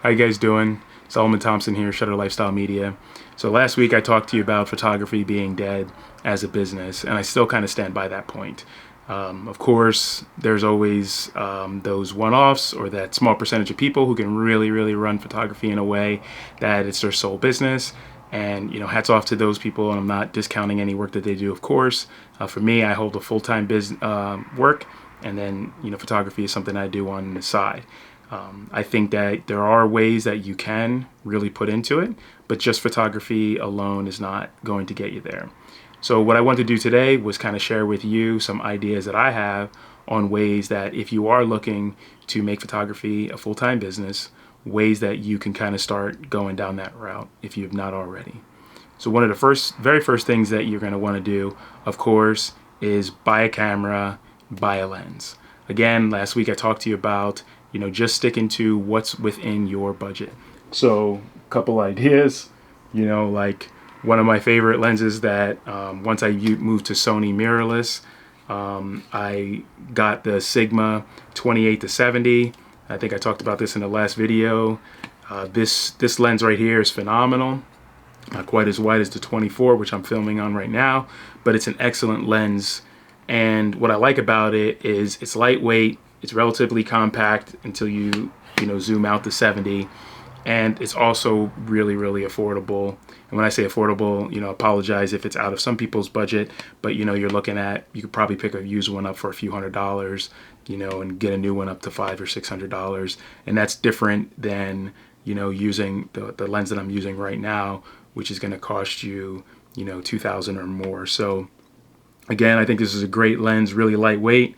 How you guys doing? Solomon Thompson here, Shutter Lifestyle Media. So last week I talked to you about photography being dead as a business, and I still kind of stand by that point. Of course, there's always those one-offs or that small percentage of people who can really run photography in a way that it's their sole business. And, hats off to those people, and I'm not discounting any work that they do, of course. For me, I hold a full-time business work, and then, photography is something I do on the side. I think that there are ways that you can really put into it, but just photography alone is not going to get you there. So what I want to do today was kind of share with you some ideas that I have on ways that if you are looking to make photography a full-time business, ways that you can kind of start going down that route if you have not already. So one of the very first things that you're going to want to do, of course, is buy a camera, buy a lens. Again, last week I talked to you about just sticking to what's within your budget. So a couple ideas, like one of my favorite lenses that once I moved to Sony mirrorless, I got the Sigma 28-70. I think I talked about this in the last video. This lens right here is phenomenal. Not quite as wide as the 24, which I'm filming on right now, but it's an excellent lens. And what I like about it is it's lightweight, it's relatively compact until you zoom out to 70, and it's also really affordable. And when I say affordable, apologize if it's out of some people's budget, but you're looking at, you could probably pick a used one up for a few $100s, and get a new one up to $500 or $600, and that's different than using the lens that I'm using right now, which is going to cost you $2,000 or more. So again, I think this is a great lens, really lightweight.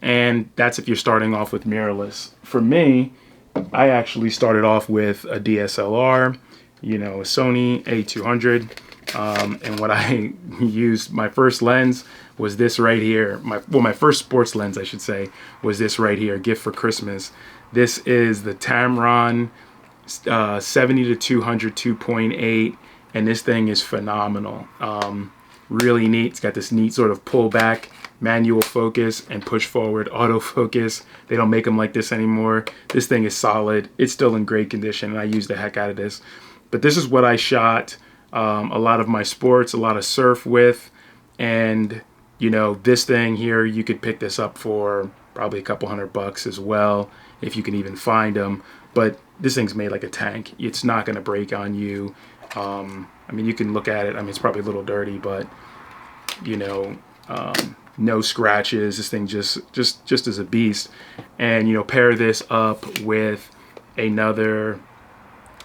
And that's if you're starting off with mirrorless. For me, I actually started off with a DSLR, a Sony A200. And what I used, my first lens was this right here. My first sports lens, I should say, was this right here, gift for Christmas. This is the Tamron 70-200 2.8, and this thing is phenomenal. Really neat. It's got this neat sort of pull back manual focus and push forward autofocus. They don't make them like this anymore. This thing is solid. It's still in great condition, and I use the heck out of this. But this is what I shot a lot of my sports, a lot of surf with. And this thing here, you could pick this up for probably a couple $100 as well, if you can even find them. But this thing's made like a tank. It's not going to break on you. I mean, you can look at it. I mean, it's probably a little dirty, but no scratches. This thing just is a beast. And pair this up with another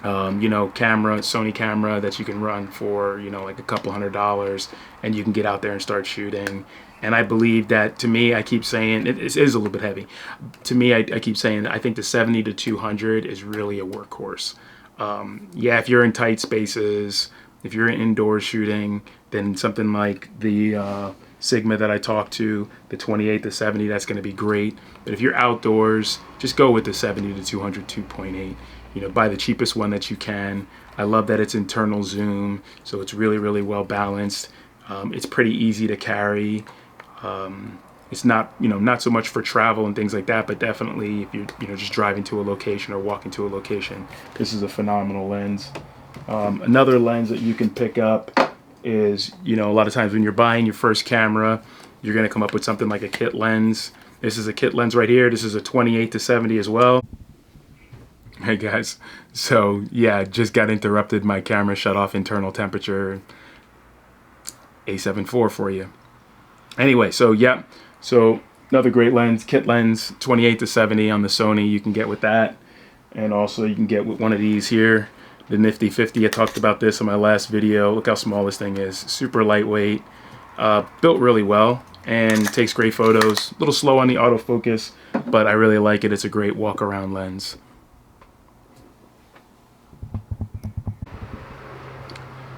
camera, Sony camera, that you can run for like a couple $100, and you can get out there and start shooting. And I believe that, to me, I keep saying it is a little bit heavy. To me, I keep saying I think the 70-200 is really a workhorse. Yeah, if you're in tight spaces, if you're indoor shooting, then something like the Sigma that I talked to, the 28-70, that's going to be great. But if you're outdoors, just go with the 70-200 2.8. Buy the cheapest one that you can. I love that it's internal zoom, so it's really well balanced. It's pretty easy to carry. It's not not so much for travel and things like that, but definitely if you're just driving to a location or walking to a location, this is a phenomenal lens. Another lens that you can pick up is, a lot of times when you're buying your first camera, you're going to come up with something like a kit lens. This is a kit lens right here. This is a 28-70 as well. Hey guys, so yeah, just got interrupted. My camera shut off internal temperature. A74 for you. Anyway, so yeah, so another great lens, kit lens, 28-70 on the Sony. You can get with that, and also you can get with one of these here, the Nifty 50. I talked about this in my last video. Look how small this thing is. Super lightweight, built really well, and takes great photos. A little slow on the autofocus, but I really like it. It's a great walk around lens.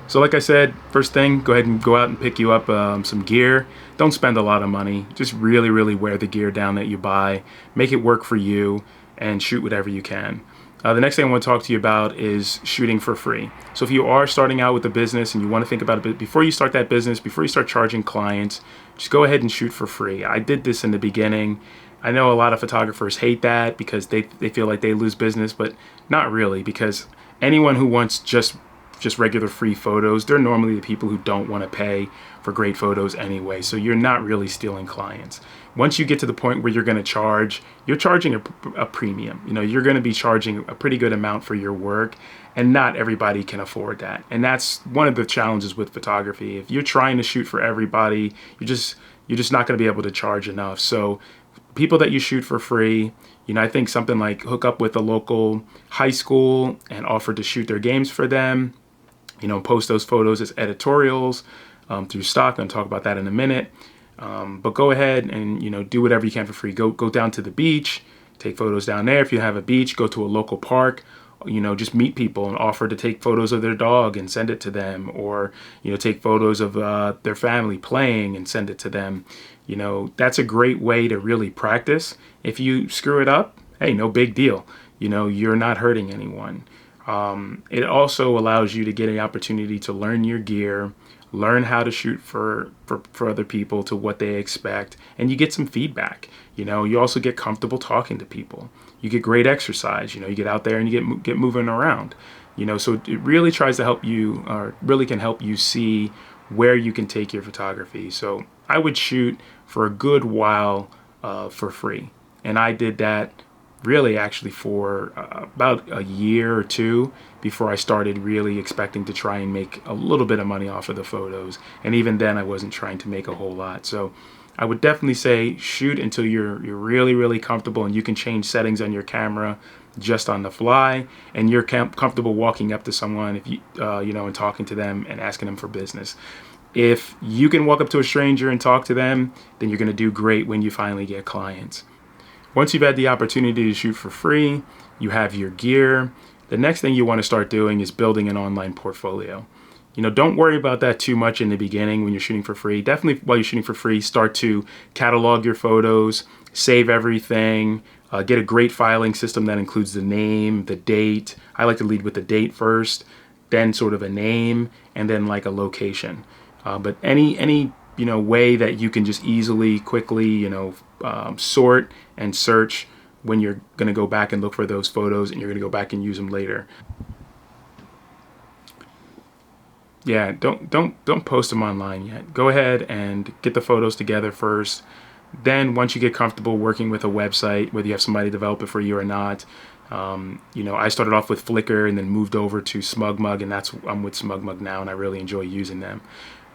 So like I said, first thing, go ahead and go out and pick you up some gear. Don't spend a lot of money. Just really wear the gear down that you buy. Make it work for you, and shoot whatever you can. The next thing I want to talk to you about is shooting for free. So if you are starting out with a business and you want to think about it, before you start that business, before you start charging clients, just go ahead and shoot for free. I did this in the beginning, I know a lot of photographers hate that because they feel like they lose business, but not really, because anyone who wants just regular free photos, they're normally the people who don't want to pay for great photos anyway. So you're not really stealing clients. Once you get to the point where you're going to charge, you're charging a premium. You know, you're going to be charging a pretty good amount for your work, and not everybody can afford that. And that's one of the challenges with photography. If you're trying to shoot for everybody, you're just not going to be able to charge enough. So people that you shoot for free, you know, I think something like hook up with a local high school and offer to shoot their games for them. You know, post those photos as editorials through stock. I'm going to talk about that in a minute. But go ahead and, you know, do whatever you can for free. Go down to the beach, take photos down there. If you have a beach, go to a local park. You know, just meet people and offer to take photos of their dog and send it to them, or, you know, take photos of their family playing and send it to them. You know, that's a great way to really practice. If you screw it up, hey, no big deal. You know, you're not hurting anyone. It also allows you to get an opportunity to learn your gear, learn how to shoot for other people to what they expect, and you get some feedback. You know, you also get comfortable talking to people. You get great exercise. You know, you get out there and you get moving around. You know, so it really tries to help you, or really can help you see where you can take your photography. So I would shoot for a good while for free, and I did that really actually for about a year or two before I started really expecting to try and make a little bit of money off of the photos. And even then I wasn't trying to make a whole lot. So I would definitely say shoot until you're really, really comfortable, and you can change settings on your camera just on the fly, and you're comfortable walking up to someone, if you you know, and talking to them and asking them for business. If you can walk up to a stranger and talk to them, then you're going to do great when you finally get clients. Once you've had the opportunity to shoot for free, you have your gear, the next thing you want to start doing is building an online portfolio. You know, don't worry about that too much in the beginning when you're shooting for free. Definitely while you're shooting for free, start to catalog your photos, save everything, get a great filing system that includes the name, the date. I like to lead with the date first, then sort of a name, and then like a location. But any you know, way that you can just easily, quickly, you know, sort and search when you're going to go back and look for those photos, and you're going to go back and use them later. Yeah, don't post them online yet. Go ahead and get the photos together first. Then once you get comfortable working with a website, whether you have somebody develop it for you or not, you know, I started off with Flickr and then moved over to SmugMug, and I'm with SmugMug now, and I really enjoy using them.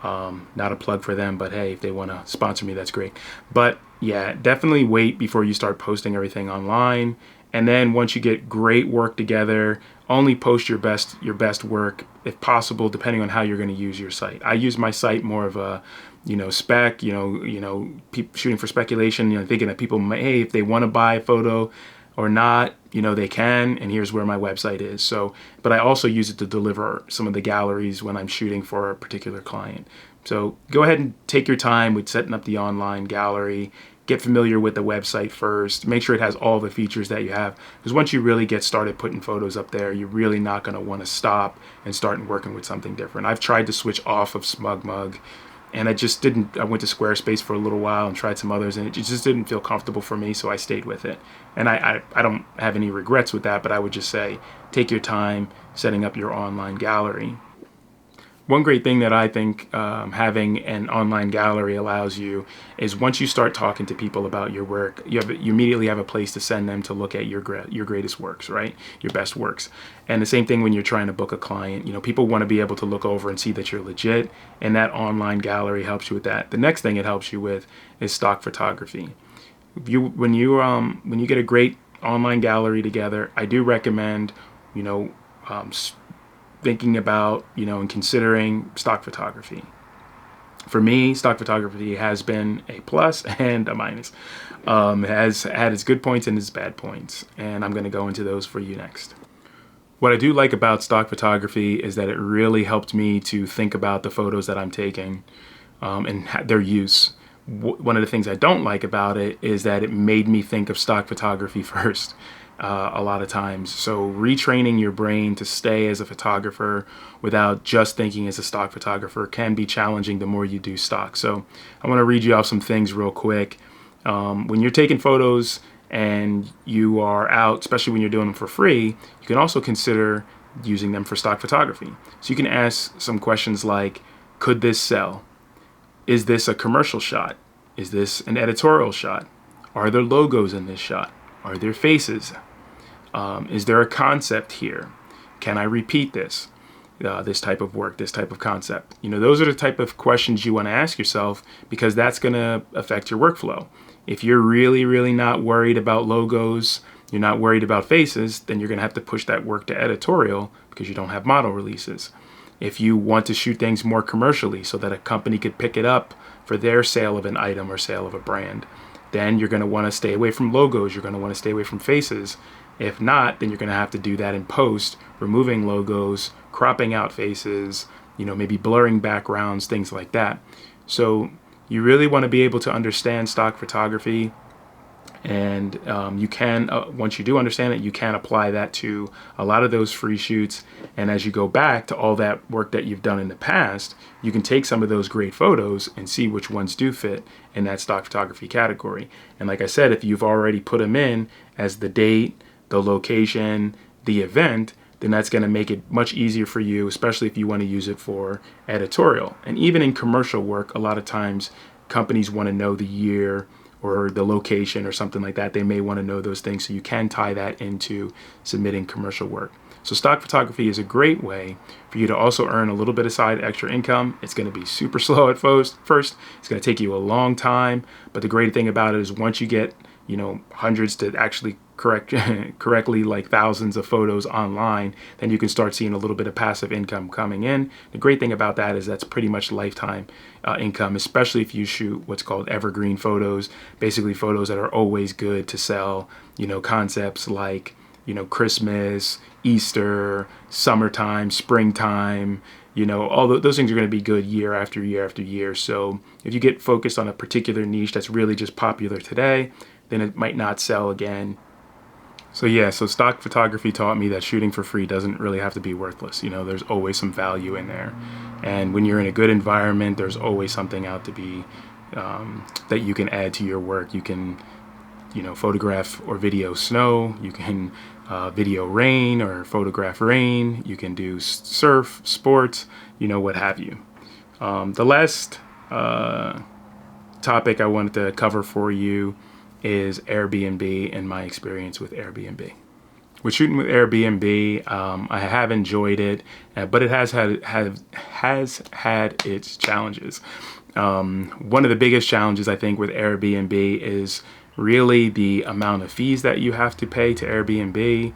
Not a plug for them, but hey, if they want to sponsor me, that's great. But yeah, definitely wait before you start posting everything online. And then once you get great work together, only post your best work if possible, depending on how you're going to use your site. I use my site more of a, you know, spec, you know, shooting for speculation, you know, thinking that people may, hey, if they want to buy a photo or not, you know, they can, and here's where my website is. So, but I also use it to deliver some of the galleries when I'm shooting for a particular client. So go ahead and take your time with setting up the online gallery. Get familiar with the website first. Make sure it has all the features that you have, because once you really get started putting photos up there, you're really not going to want to stop and start working with something different. I've tried to switch off of SmugMug, and I just didn't. I went to Squarespace for a little while and tried some others, and it just didn't feel comfortable for me, so I stayed with it. And I don't have any regrets with that, but I would just say take your time setting up your online gallery. One great thing that I think having an online gallery allows you is once you start talking to people about your work, you immediately have a place to send them to look at your greatest works, right? Your best works. And the same thing when you're trying to book a client. You know, people want to be able to look over and see that you're legit, and that online gallery helps you with that. The next thing it helps you with is stock photography. When you get a great online gallery together, I do recommend, you know, thinking about, you know, and considering stock photography. For me, stock photography has been a plus and a minus. It has had its good points and its bad points, and I'm going to go into those for you next. What I do like about stock photography is that it really helped me to think about the photos that I'm taking and their use. One of the things I don't like about it is that it made me think of stock photography first. A lot of times. So retraining your brain to stay as a photographer without just thinking as a stock photographer can be challenging the more you do stock. So I want to read you off some things real quick. When you're taking photos and you are out, especially when you're doing them for free, you can also consider using them for stock photography. So you can ask some questions like, could this sell? Is this a commercial shot? Is this an editorial shot? Are there logos in this shot? Are there faces? Is there a concept here? Can I repeat this? This type of work, this type of concept. Those are the type of questions you want to ask yourself, because that's going to affect your workflow. If you're really, really not worried about logos, you're not worried about faces, then you're going to have to push that work to editorial because you don't have model releases. If you want to shoot things more commercially so that a company could pick it up for their sale of an item or sale of a brand, then you're going to want to stay away from logos. You're going to want to stay away from faces. If not, then you're going to have to do that in post, removing logos, cropping out faces, maybe blurring backgrounds, things like that. So you really want to be able to understand stock photography, and you can, once you do understand it, you can apply that to a lot of those free shoots. And as you go back to all that work that you've done in the past, you can take some of those great photos and see which ones do fit in that stock photography category. And like I said, if you've already put them in as the date, the location, the event, then that's going to make it much easier for you, especially if you want to use it for editorial. And even in commercial work, a lot of times companies want to know the year or the location or something like that. They may want to know those things, so you can tie that into submitting commercial work. So stock photography is a great way for you to also earn a little bit of side extra income. It's going to be super slow at first. It's going to take you a long time, but the great thing about it is once you get hundreds to actually correctly, like thousands of photos online, then you can start seeing a little bit of passive income coming in. The great thing about that is that's pretty much lifetime income, especially if you shoot what's called evergreen photos, basically photos that are always good to sell, concepts like, Christmas, Easter, summertime, springtime, all those things are going to be good year after year after year. So if you get focused on a particular niche that's really just popular today, then it might not sell again. So stock photography taught me that shooting for free doesn't really have to be worthless. There's always some value in there. And when you're in a good environment, there's always something out to be that you can add to your work. You can, photograph or video snow. You can video rain or photograph rain. You can do surf, sports, what have you. The last topic I wanted to cover for you is Airbnb and my experience with Airbnb. With shooting with Airbnb, I have enjoyed it, but it has had its challenges. One of the biggest challenges I think with Airbnb is really the amount of fees that you have to pay to Airbnb,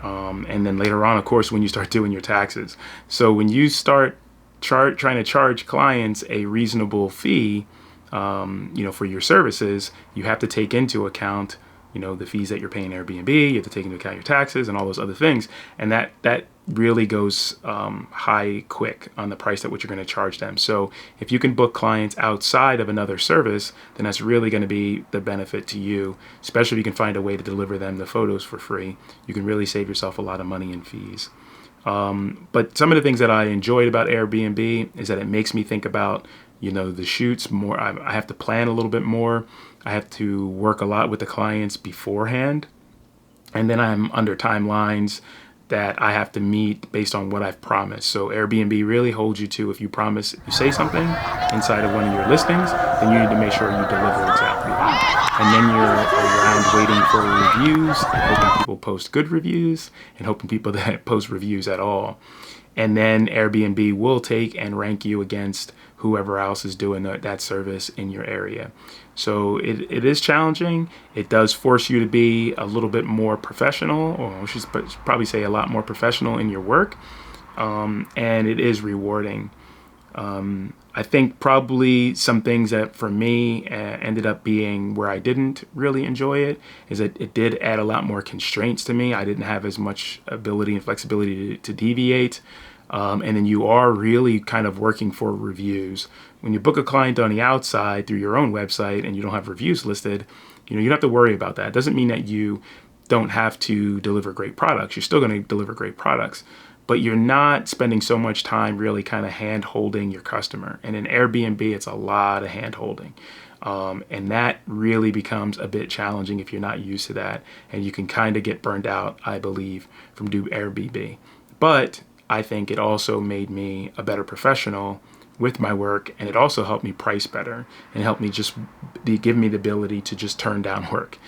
and then later on, of course, when you start doing your taxes. So when you start trying to charge clients a reasonable fee, for your services, you have to take into account, the fees that you're paying Airbnb. You have to take into account your taxes and all those other things, and that really goes high quick on the price at which you're going to charge them. So if you can book clients outside of another service, then that's really going to be the benefit to you, especially if you can find a way to deliver them the photos for free. You can really save yourself a lot of money in fees. But some of the things that I enjoyed about Airbnb is that it makes me think about the shoots more. I have to plan a little bit more. I have to work a lot with the clients beforehand. And then I'm under timelines that I have to meet based on what I've promised. So Airbnb really holds you to, if you promise, you say something inside of one of your listings, then you need to make sure you deliver exactly that. And then you're around waiting for reviews and hoping people post good reviews and hoping people that post reviews at all. And then Airbnb will take and rank you against whoever else is doing that service in your area. So it is challenging. It does force you to be a little bit more professional, or I should probably say a lot more professional in your work. And it is rewarding. I think probably some things that for me ended up being where I didn't really enjoy it is that it did add a lot more constraints to me. I didn't have as much ability and flexibility to deviate. And then you are really kind of working for reviews. When you book a client on the outside through your own website and you don't have reviews listed, you don't have to worry about that. It doesn't mean that you don't have to deliver great products. You're still going to deliver great products, but you're not spending so much time really kind of hand holding your customer. And in Airbnb, it's a lot of hand holding. And that really becomes a bit challenging if you're not used to that. And you can kind of get burned out, I believe, from do Airbnb. But I think it also made me a better professional with my work, and it also helped me price better and helped me just give me the ability to just turn down work.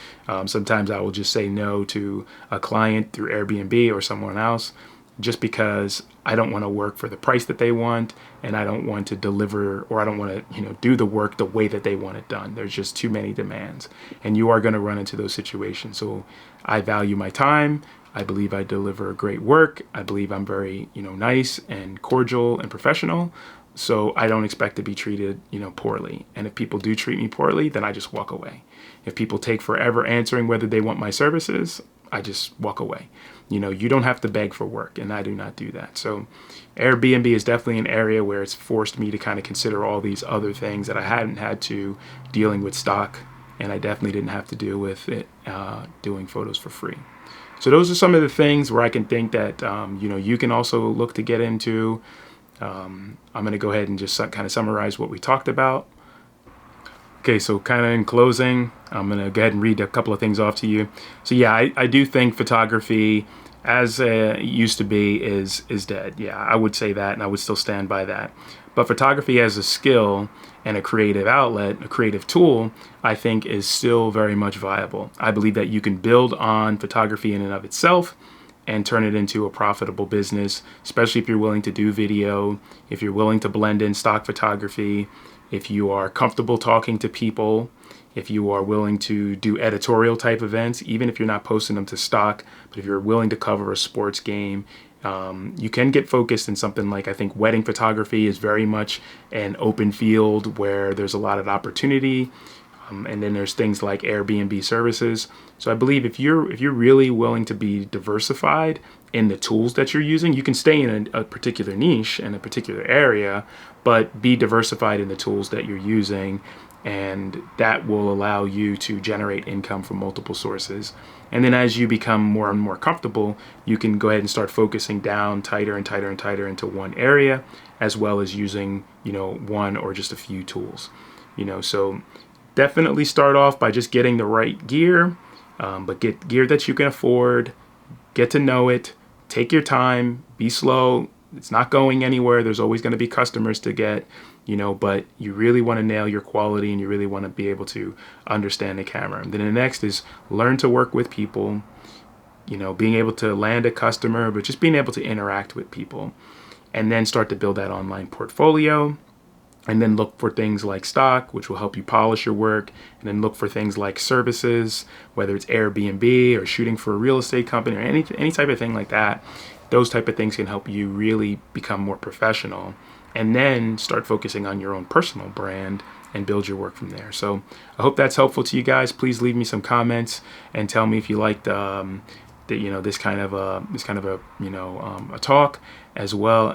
Sometimes I will just say no to a client through Airbnb or someone else just because I don't want to work for the price that they want, and I don't want to deliver, or I don't want to, do the work the way that they want it done. There's just too many demands, and you are going to run into those situations. So I value my time. I believe I deliver great work. I believe I'm very, nice and cordial and professional. So I don't expect to be treated, poorly. And if people do treat me poorly, then I just walk away. If people take forever answering whether they want my services, I just walk away. You don't have to beg for work, and I do not do that. So Airbnb is definitely an area where it's forced me to kind of consider all these other things that I hadn't had to, dealing with stock, and I definitely didn't have to deal with it doing photos for free. So those are some of the things where I can think that, you can also look to get into. I'm going to go ahead and just kind of summarize what we talked about. Okay, so kind of in closing, I'm going to go ahead and read a couple of things off to you. So yeah, I do think photography, as it used to be, is dead. Yeah, I would say that, and I would still stand by that. But photography as a skill and a creative outlet, a creative tool, I think is still very much viable. I believe that you can build on photography in and of itself and turn it into a profitable business, especially if you're willing to do video, if you're willing to blend in stock photography, if you are comfortable talking to people, if you are willing to do editorial type events, even if you're not posting them to stock, but if you're willing to cover a sports game, you can get focused in something like, I think wedding photography is very much an open field where there's a lot of opportunity. And then there's things like Airbnb services. So I believe if you're really willing to be diversified in the tools that you're using, you can stay in a particular niche in a particular area, but be diversified in the tools that you're using, and that will allow you to generate income from multiple sources. And then as you become more and more comfortable, you can go ahead and start focusing down tighter and tighter and tighter into one area, as well as using, one or just a few tools. So definitely start off by just getting the right gear, but get gear that you can afford, get to know it, take your time, be slow. It's not going anywhere. There's always going to be customers to get, but you really want to nail your quality, and you really want to be able to understand the camera. And then the next is learn to work with people, being able to land a customer, but just being able to interact with people, and then start to build that online portfolio. And then look for things like stock, which will help you polish your work. And then look for things like services, whether it's Airbnb or shooting for a real estate company or any type of thing like that. Those type of things can help you really become more professional. And then start focusing on your own personal brand and build your work from there. So I hope that's helpful to you guys. Please leave me some comments and tell me if you liked this kind of a talk as well.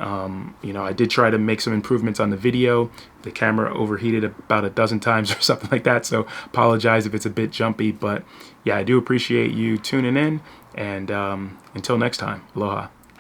I did try to make some improvements on the video. The camera overheated about a dozen times or something like that, so apologize if it's a bit jumpy, but yeah, I do appreciate you tuning in, and until next time, aloha.